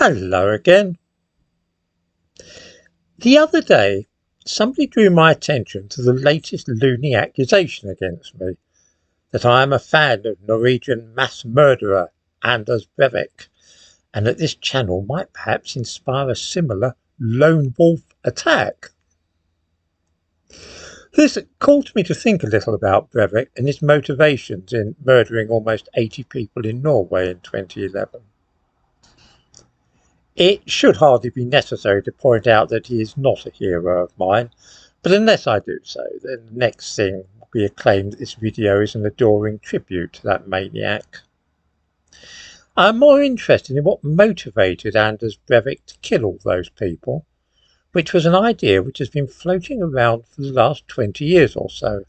Hello again. The other day, somebody drew my attention to the latest loony accusation against me, that I am a fan of Norwegian mass murderer Anders Breivik, and that this channel might perhaps inspire a similar lone wolf attack. This caused me to think a little about Breivik and his motivations in murdering almost 80 people in Norway in 2011. It should hardly be necessary to point out that he is not a hero of mine, but unless I do so, then the next thing will be a claim that this video is an adoring tribute to that maniac. I am more interested in what motivated Anders Breivik to kill all those people, which was an idea which has been floating around for the last 20 years or so,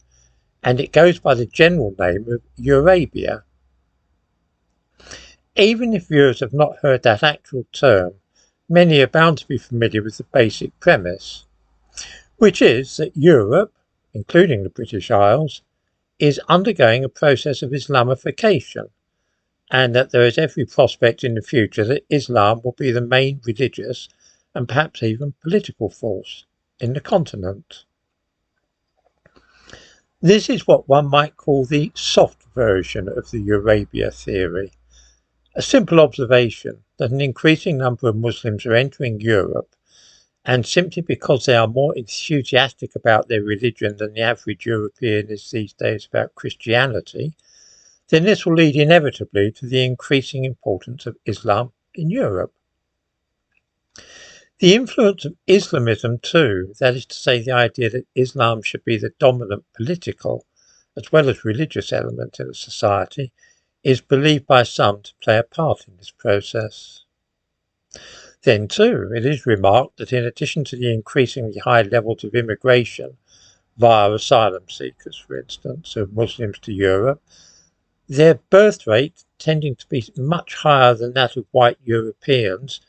and it goes by the general name of Eurabia. Even if viewers have not heard that actual term, many are bound to be familiar with the basic premise, which is that Europe, including the British Isles, is undergoing a process of Islamification, and that there is every prospect in the future that Islam will be the main religious and perhaps even political force in the continent. This is what one might call the soft version of the Eurabia theory. A simple observation that an increasing number of Muslims are entering Europe, and simply because they are more enthusiastic about their religion than the average European is these days about Christianity, then this will lead inevitably to the increasing importance of Islam in Europe. The influence of Islamism too, that is to say the idea that Islam should be the dominant political as well as religious element in a society, is believed by some to play a part in this process. Then too, it is remarked that in addition to the increasingly high levels of immigration via asylum seekers, for instance, of Muslims to Europe, their birth rate, tending to be much higher than that of white Europeans,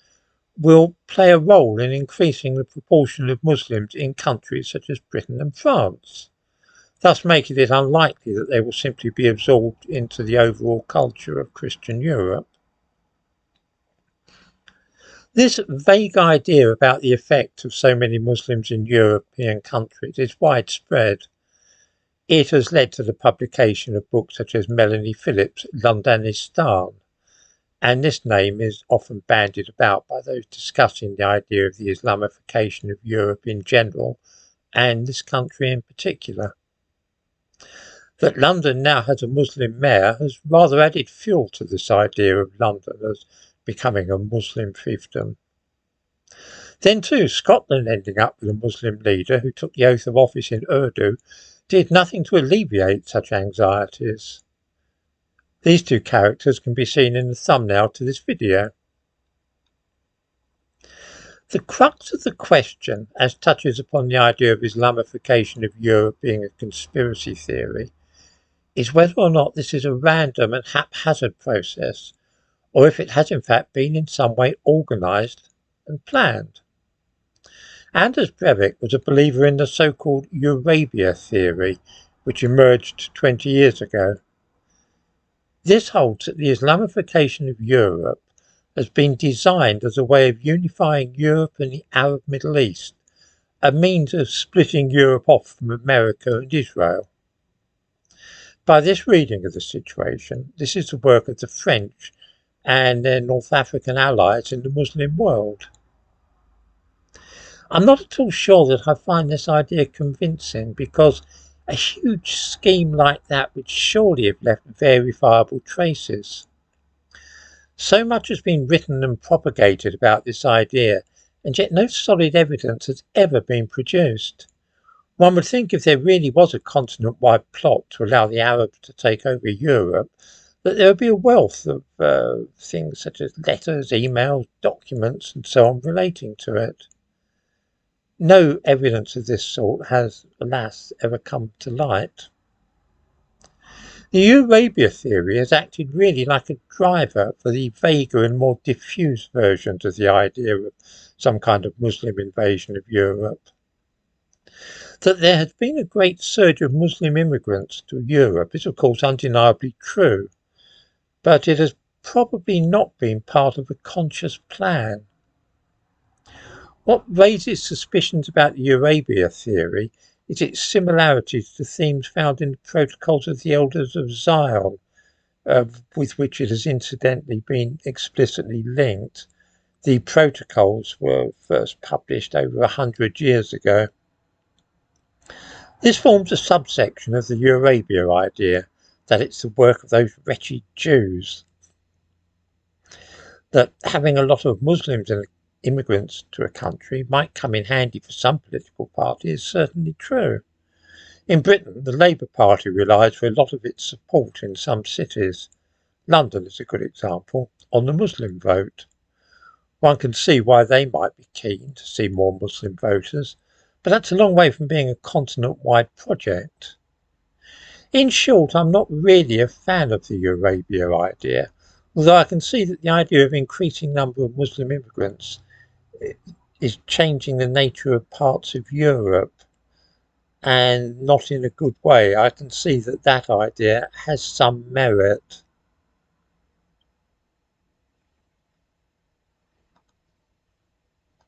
will play a role in increasing the proportion of Muslims in countries such as Britain and France, thus making it unlikely that they will simply be absorbed into the overall culture of Christian Europe. This vague idea about the effect of so many Muslims in European countries is widespread. It has led to the publication of books such as Melanie Phillips' Londonistan, and this name is often bandied about by those discussing the idea of the Islamification of Europe in general, and this country in particular. That London now has a Muslim mayor has rather added fuel to this idea of London as becoming a Muslim fiefdom. Then too, Scotland ending up with a Muslim leader who took the oath of office in Urdu did nothing to alleviate such anxieties. These two characters can be seen in the thumbnail to this video. The crux of the question, as touches upon the idea of Islamification of Europe being a conspiracy theory, is whether or not this is a random and haphazard process, or if it has in fact been in some way organised and planned. Anders Breivik was a believer in the so-called Eurabia theory, which emerged 20 years ago. This holds that the Islamification of Europe has been designed as a way of unifying Europe and the Arab Middle East, a means of splitting Europe off from America and Israel. By this reading of the situation, this is the work of the French and their North African allies in the Muslim world. I'm not at all sure that I find this idea convincing, because a huge scheme like that would surely have left verifiable traces. So much has been written and propagated about this idea, and yet no solid evidence has ever been produced. One would think if there really was a continent-wide plot to allow the Arabs to take over Europe, that there would be a wealth of things such as letters, emails, documents, and so on relating to it. No evidence of this sort has, alas, ever come to light. The Eurabia theory has acted really like a driver for the vaguer and more diffuse versions of the idea of some kind of Muslim invasion of Europe. That there has been a great surge of Muslim immigrants to Europe is of course undeniably true, but it has probably not been part of a conscious plan. What raises suspicions about the Eurabia theory is its similarities to themes found in the protocols of the Elders of Zion, with which it has incidentally been explicitly linked. The protocols were first published over 100 years ago. This forms a subsection of the Eurabia idea, that it's the work of those wretched Jews. That having a lot of Muslims and immigrants to a country might come in handy for some political party is certainly true. In Britain, the Labour Party relies for a lot of its support in some cities. London is a good example, on the Muslim vote. One can see why they might be keen to see more Muslim voters, but that's a long way from being a continent-wide project. In short, I'm not really a fan of the Eurabia idea, although I can see that the idea of increasing number of Muslim immigrants is changing the nature of parts of Europe, and not in a good way. I can see that idea has some merit.